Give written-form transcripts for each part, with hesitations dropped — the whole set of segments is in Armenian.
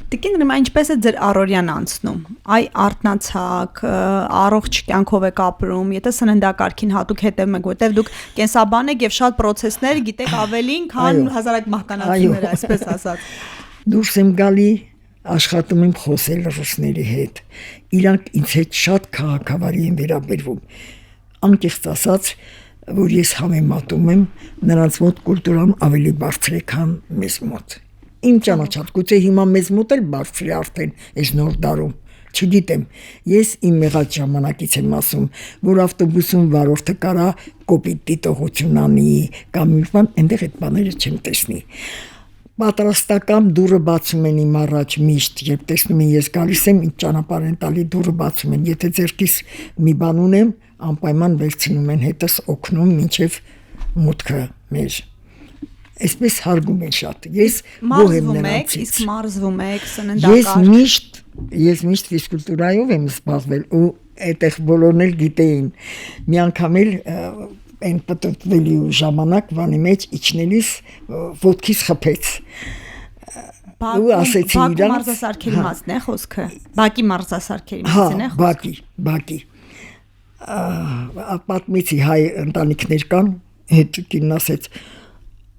Տիկին Ռիմա, ինչպես է ձեր առօրյան անցնում։ Այ արթնացաք, առողջ կյանքով եք ապրում, եթե սննդակարգին հատուկ հետևում եք, որտեղ դուք կենսաբան եք եւ շատ process-ներ գիտեք ավելին, քան հազարակ մահկանացիները, այսպես ասած։ Դուրս եմ գալի, աշխատում եմ խոսել ռուսների հետ։ Իրանք ինձ հետ շատ քաղաքավարի են վերաբերվում։ Անկեղծ ասած, որ ես համեմատում եմ նրանց մոտ կուլտուրան ավելի բարձր է, քան մեզ մոտ։ Իմ ճանաչած, գուցե հիմա մեզ մոտ էլ բարձր է արդեն այս նոր դարում, չգիտեմ, ես իմ մեղած ժամանակից եմ ասում, որ ավտոբուսում վարորդը կարա կոպիտ դիտողություն անի, կամ մի բան, այնտեղ այդ բաները չեմ տեսնի։ Պատրաստական դուռը բացում են իմ առաջ միշտ, երբ տեսնում են ես գալիս եմ, ինձ ճանապարհ են տալի, դուռը բացում են, եթե ձեռքիս մի բան ունեմ, անպայման վերցնում են հետս օգնում մինչև մուտքը մեր։ Այսպես հարգում են շատ։ Ես գոհ եմ նրանցից։ Իսկ մարզվում եք սննդակարգ։ Ես միշտ ֆիզկուլտուրայով եմ զբաղվել ու այդտեղ բոլորն էլ գիտեին։ Մի անգամ էլ այն պատտվելի ժամանակ վանի մեջ իջնելիս ոտքից խփեց։ Ու ասեցի իրան։ Բակի մարզասարքերի մասն է խոսքը։ Բակի մարզասարքերի մասն է խոսքը։ Բակի։ Պատմեցի հայ ընտանիքներ կան, հետ կինն ասեց.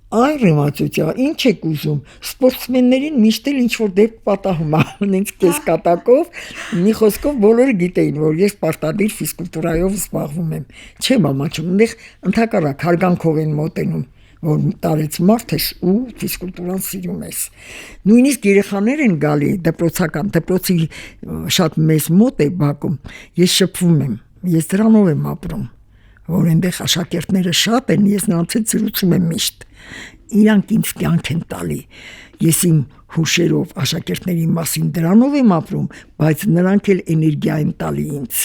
Այ Ռիմացուցիա, ինչ եք ուզում, սպորտսմեններին միշտ էլ ինչ-որ դեպք պատահում է, ինձ կես կատակով, մի խոսքով բոլորը գիտեին, որ ես պարտադիր ֆիզկուլտուրայով զբաղվում եմ, չեմ ամաչում, այնտեղ ընդհակառակ հարգանքով են մոտենում, որ տարեց մարդ ես ու ֆիզկուլտուրան սիրում ես։ Նույնիսկ երեխաներ են գալի, դպրոցի շատ մեծ մոտ է Բաքում, ես շփվում եմ, ես դրանով եմ ապրում, որ այնտեղ աշակերտները շատ են, ես նրանց հետ զրուցում եմ միշտ։ Իրանք ինձ կյանք են տալի։ Ես իմ հուշերով աշակերտների մասին դրանով եմ ապրում, բայց նրանք էլ էներգիա են տալի ինձ։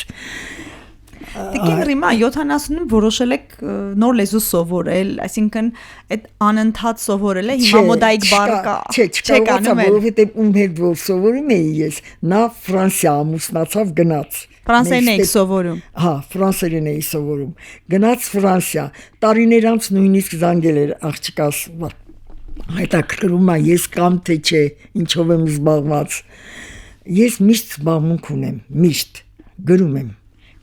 Տիկին Ռիմա, 70-ում որոշել եք նոր լեզու սովորել, այսինքն այդ անընդհատ սովորելը հիմա մոդայիկ բառ կա։ Չկարողացա, որովհետև ում հետ որ սովորում էի ես, նա Ֆրանսիա ամուսնացավ գնաց։ Ֆրանսերեն էի սովորում։ Հա, ֆրանսերեն էի սովորում։ Գնաց Ֆրանսիա, տարիներ անց նույնիսկ զանգել էր աղջկաս, հետաքրքրում է ես կամ թե չէ, ինչով եմ զբաղված։ Ես միշտ զբաղմունք ունեմ, միշտ գրում եմ։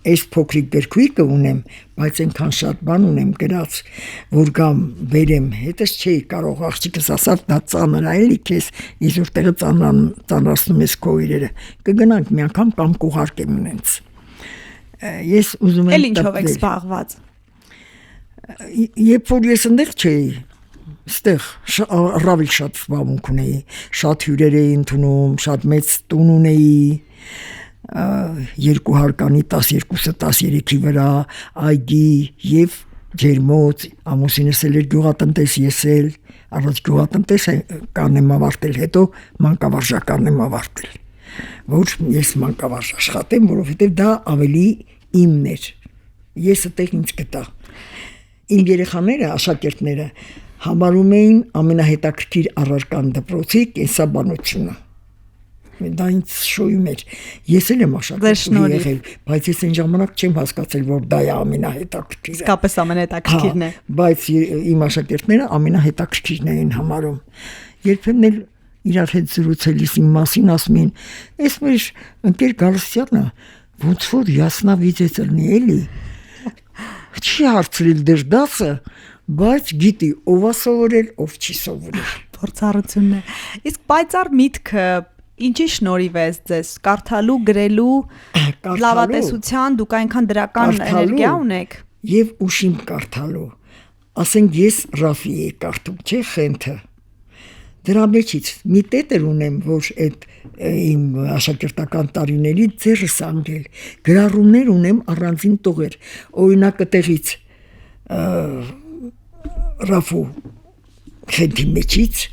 Այս փոքրիկ գրքույկը ունեմ, բայց այնքան շատ բան ունեմ գրած, որ գամ վերեմ, հետս չի կարող աղջիկս ասավ դա ծանր է էլի քեզ, իզուր տեղը ծանրացնում ես քո իրերը, կգնանք մի անգամ կամ կուղարկեմ ունենց։ Ես ուզում եմ Էլ ինչով եք զբաղված։ Երբ որ ես այնտեղ չէի, ստեղ առավել շատ զբաղմունք ունեի, շատ հյուրեր էի ընդունում, շատ մեծ տուն ունեի, 2 հարկանի 12-ը 13-ի վրա, այգի և ջերմոց, ամուսինս էլ էր գյուղատնտես, ես էլ, առաջ գյուղատնտեսական եմ ավարտել, հետո մանկավարժական եմ ավարտել, որ ես մանկավարժ աշխատեմ, որովհետև դա ավելի իմն էր, ես այդտեղ ինձ գտա։ Իմ երեխաները, աշակերտները համարում էին ամենահետաքրքիր առարկան դպրոցի կենսաբանությունը։ Դա ինձ շոյում էր, ես էլ եմ աշակերտուհի եղել, բայց ես այն ժամանակ չեմ հասկացել, որ դա է ամենահետաքրքիրը։ Իսկապես ամենահետաքրքիրն է։ Բայց իմ աշակերտները ամենահետաքրքիրն էին համարում։ Երբեմն էլ իրար հետ զրուցելիս իմ մասին ասում են, «Էս մեր ընկեր Գալստյանը ոնց որ յասնավիծ է ծլնի էլի»։ Չի հարցրել դժդասը, բայց գիտի ով է սովորել, ով չի սովորել։ Փորձառությունն է։ Իսկ պայծառ միտքը ինչի շնորհիվ է ձեզ կարդալու, գրելու, լավատեսության, դուք այնքան դրական էներգիա ունեք։ Եվ ուշիմ կարդալու։ Ասենք ես Ռաֆի էի կարդում, չէ՞ Խենթը։ Դրա մեջից մի տետր ունեմ, որ այդ իմ աշակերտական տարիների ձեռս անգել, գրառումներ ունեմ առանձին տողեր, օրինակ այդտեղից Ռաֆու Խենթի մեջից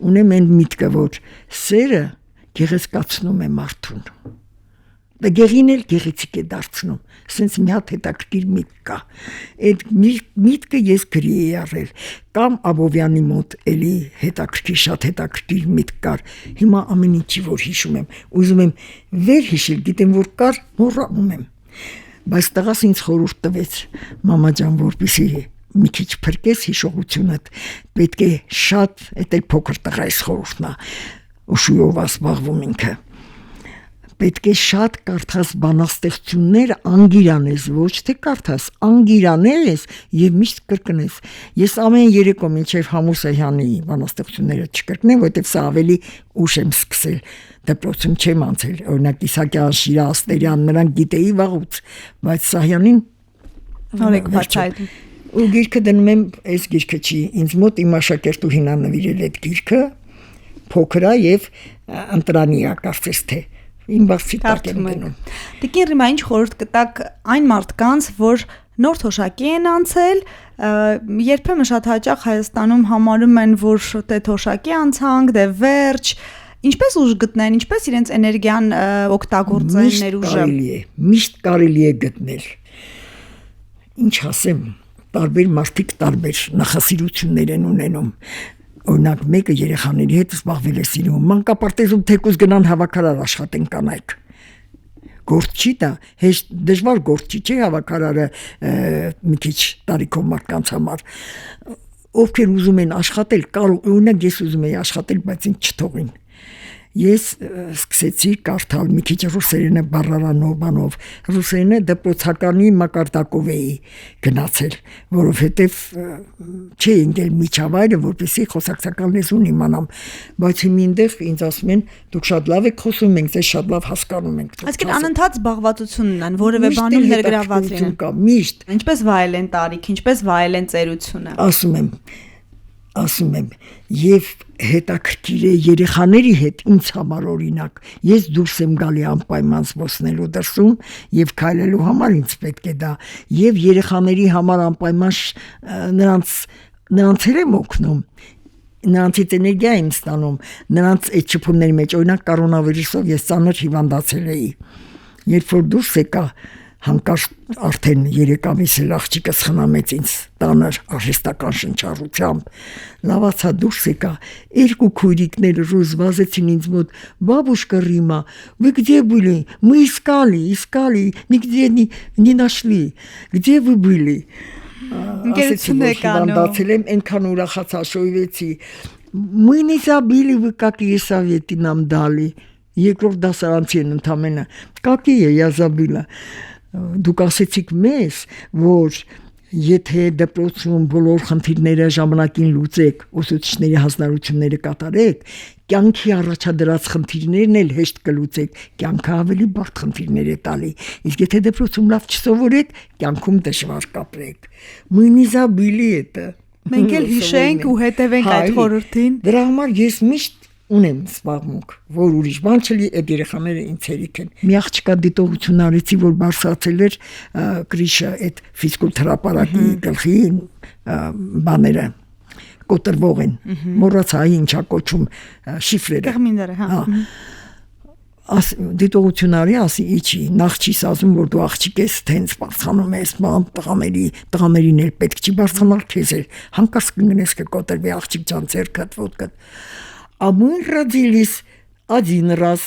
ունեմ այն միտքը, որ սերը գեղեցկացնում է մարդուն։ Դա գեղին էլ գեղեցիկ է դարձնում, սենց մի հատ հետաքրքիր միտք կա։ Այդ միտքը ես գրի էի առել, կամ Աբովյանի մոտ էլի հետաքրքիր, շատ հետաքրքիր միտք կար։ Հիմա ամեն ինչի որ հիշում եմ, ուզում եմ վեր հիշել, գիտեմ որ կար, մոռանում եմ։ Բայց տղաս ինձ խորհուրդ տվեց, մամա ջան, որպեսզի մի քիչ փրկես հիշողությունդ, պետք է շատ, էդ էլ փոքր տղա էս խորհուրդն է, ուշույով ասպաղվում ինքը։ Պետք է շատ կարդաս բանաստեղծություններ, անգիրանես, ոչ թե կարդաս, անգիրանես եւ միշտ կրկնես։ Ես ամեն երեկո մինչեւ Համու Սեյանի բանաստեղծությունները չկրկնեմ, որովհետեւ սա ավելի ուշ եմ սկսել։ Դպրոցում չեմ անցել, օրինակ Իսահակյան, Շիրա, Աստերյան, նրանք գիտեի վաղուց, բայց Սահյանին Նորեկ բացայտ։ Ու գիրքը դնում եմ, այս գիրքը չի, ինձ մոտ իմ աշակերտուհին ա նվիրել այդ գիրքը, փոքր է եւ ընտրանի է, կարծես թե իմ բացի տակ եմ դնում։ Տիկին Ռիմա, ինչ խորհուրդ կտաք այն մարդկանց, որ նոր թոշակի են անցել, երբեմն շատ հաճախ Հայաստանում համարում են, որ դե թոշակի անցանք, դե վերջ, ինչպես ուժ գտնեն, ինչպես իրենց էներգիան օգտագործեն ներուժը։ Միշտ կարելի է գտնել։ Ինչ ասեմ, տարբեր մարդիկ տարբեր նախասիրություններ են ունենում։ Օրինակ մեկը երեխաների հետ զբաղվել է սիրում, մանկապարտեզում թեկուզ գնան հավաքարար աշխատեն կանայք։ Գործ չի դա, հեշտ դժվար գործ չի հավաքարարը մի քիչ տարիքով մարդկանց համար։ Ովքեր ուզում են աշխատել, կարող օրինակ ես ուզում եի աշխատել, բայց ինձ չթողին։ Ես սկսեցի կարդալ մի քիչ ռուսերենը բառարանով, ռուսերենը դպրոցականի մակարդակով էի գնացել, որովհետև չէի ընկել միջավայրը, որպեսզի խոսակցական լեզուն իմանամ, բայց հիմինտեղ ինձ ասում են, դուք շատ լավ եք խոսում, մենք ձեզ շատ լավ հասկանում ենք։ Այսինքն անընդհատ զբաղվածություն ունեն, որևէ բանում ներգրավված լինեն։ Միշտ։ Ինչպես վայելեն տարիք, ինչպես վայելեն ծերությունը։ Ասում եմ, եւ հետաքրքիր է երեխաների հետ ինձ համար օրինակ, ես դուրս եմ գալի անպայման զբոսնելու դրսում եւ քայլելու համար ինձ պետք է դա, եւ երեխաների համար անպայման նրանց եմ օգնում, նրանցից էներգիա եմ ստանում, նրանց այդ շփումների մեջ, օրինակ կորոնավիրուսով ես ծանր հիվանդացել էի, երբ որ դուրս եկա հանկարծ արդեն 3 ամիս էլ աղջիկս խնամեց ինձ տանր արհեստական շնչառությամբ, լավացա դուրս եկա, 2 քույրիկներ ռուս վազեցին ինձ մոտ, բաբուշկա Рима, вы где были? Мы искали, нигде не нашли, где вы были? Ասեցի, այնքան ուրախացա, շոյվեցի, мы не забыли, вы какие советы нам дали, երկրորդ դասարանցի են ընդամենը, какие я забыла. Դուք ասեցիք մեզ, որ եթե դպրոցում բոլոր խնդիրները ժամանակին լուծեք, ուսուցիչների հանձնարարությունները կատարեք, կյանքի առաջադրած խնդիրներն էլ հեշտ կլուծեք, կյանքը ավելի բարդ խնդիրներ է տալի։ Իսկ եթե դպրոցում լավ չսովորեք, կյանքում դժվար կապրեք։ Мы не забыли это։ Մենք էլ հիշենք ու հետևենք այդ խորհրդին։ Դրա համար ես միշտ ունեմ զբաղմունք, որ ուրիշ բան չլի, այդ երեխաները ինձ հերիք են։ Մի աղջկա դիտողություն արեցի, որ բարձրացել էր Գրիշը այդ ֆիզկուլտուրապարակի գլխի բաները կոտրվող են։ Մոռացա ինչա կոչում շիֆրերը։ Տերմինները, հա։ Դիտողություն արի, ասի իջի, նախ չի ասում, որ դու աղջիկ ես, տենց բարձրանում ես, տղամերին էլ պետք չի բարձրանալ քեզ էլ, հանկարծ կգնես կկոտրվի աղջիկ ջան ձեռքդ, ոտքդ։ А мы родились один раз,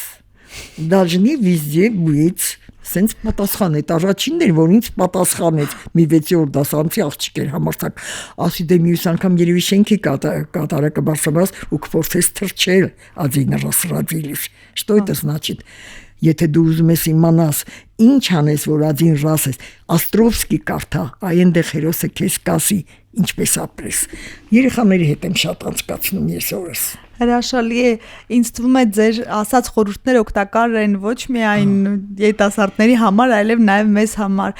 должны везде быть. Սենց պատասխան է, առաջինն էր, որ ինձ պատասխանեց, մի 6-րդ դասարանցի աղջիկ էր համարցակ, ասի դե մյուս անգամ երևի շենքի կատարակը բարձրացած ու կփորձես թռչել, один раз родились. Что это значит? Եթե դու ուզում ես իմանաս, ինչ անես, որ один раз ես, Островский կարդա, այնտեղ հերոսը քեզ կասի, ինչպես ապրես։ Երեխաների հետ եմ շատ անցկացնում ես օրս։ Հրաշալի է, ինձ թվում է ձեր ասած խորհուրդները օգտակար են ոչ միայն երիտասարդների համար, այլև նաև մեզ համար։